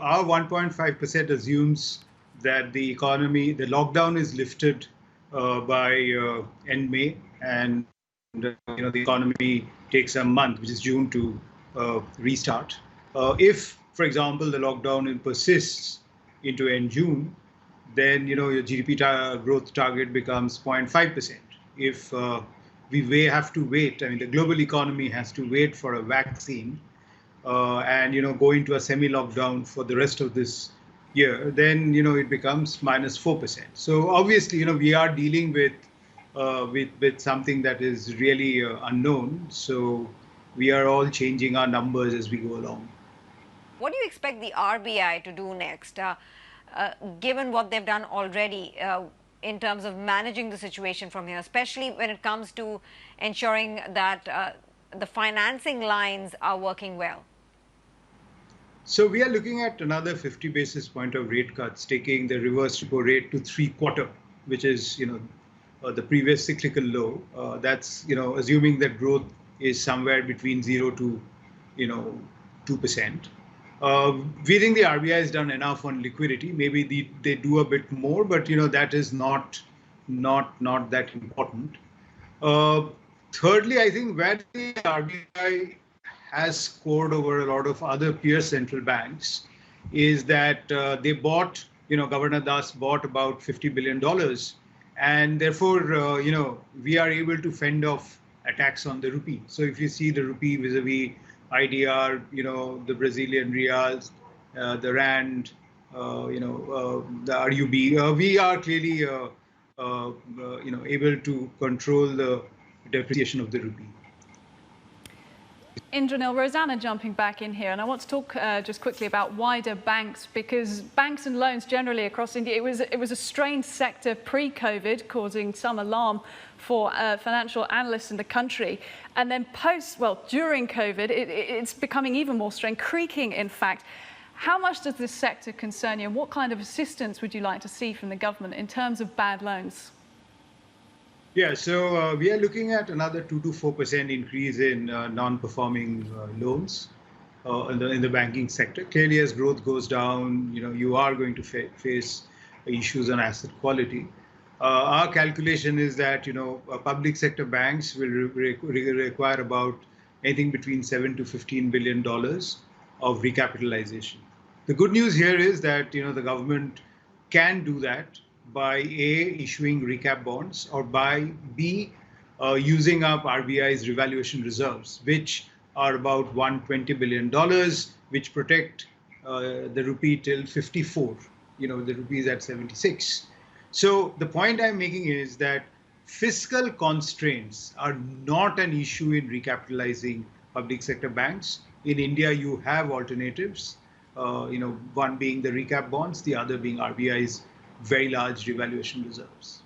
our 1.5% assumes that the economy, the lockdown is lifted by end May, and the economy takes a month, which is June, to restart. If, for example, the lockdown persists into end June, then your GDP growth target becomes 0.5%. If we have to wait, I mean, the global economy has to wait for a vaccine and go into a semi-lockdown for the rest of this year, then it becomes -4%. So obviously, we are dealing with something that is really unknown. So we are all changing our numbers as we go along. What do you expect the RBI to do next, given what they've done already in terms of managing the situation from here, especially when it comes to ensuring that the financing lines are working well? So we are looking at another 50 basis point of rate cuts, taking the reverse repo rate to 3/4, which is the previous cyclical low. That's assuming that growth is somewhere between 0 to 2%. We think the RBI has done enough on liquidity. Maybe they do a bit more, but that is not that important. Thirdly, I think where the RBI has scored over a lot of other peer central banks is that they bought, Governor Das bought about $50 billion. And therefore, we are able to fend off attacks on the rupee. So if you see the rupee vis-a-vis IDR, the Brazilian reals, the rand, the RUB, we are clearly, able to control the depreciation of the rupee. Indranil, Rosanna jumping back in here, and I want to talk just quickly about wider banks, because banks and loans generally across India, it was a strained sector pre-COVID, causing some alarm for financial analysts in the country. And then during COVID, it's becoming even more strained, creaking in fact. How much does this sector concern you, and what kind of assistance would you like to see from the government in terms of bad loans? Yeah, so we are looking at another 2 to 4% increase in non-performing loans in the banking sector. Clearly, as growth goes down, you are going to face issues on asset quality. Our calculation is that public sector banks will require about anything between $7 to $15 billion of recapitalization. The good news here is that the government can do that by A, issuing recap bonds, or by B, using up RBI's revaluation reserves, which are about $120 billion, which protect the rupee till 54. The rupee is at 76. So the point I'm making is that fiscal constraints are not an issue in recapitalizing public sector banks. In India, you have alternatives, one being the recap bonds, the other being RBI's very large revaluation reserves.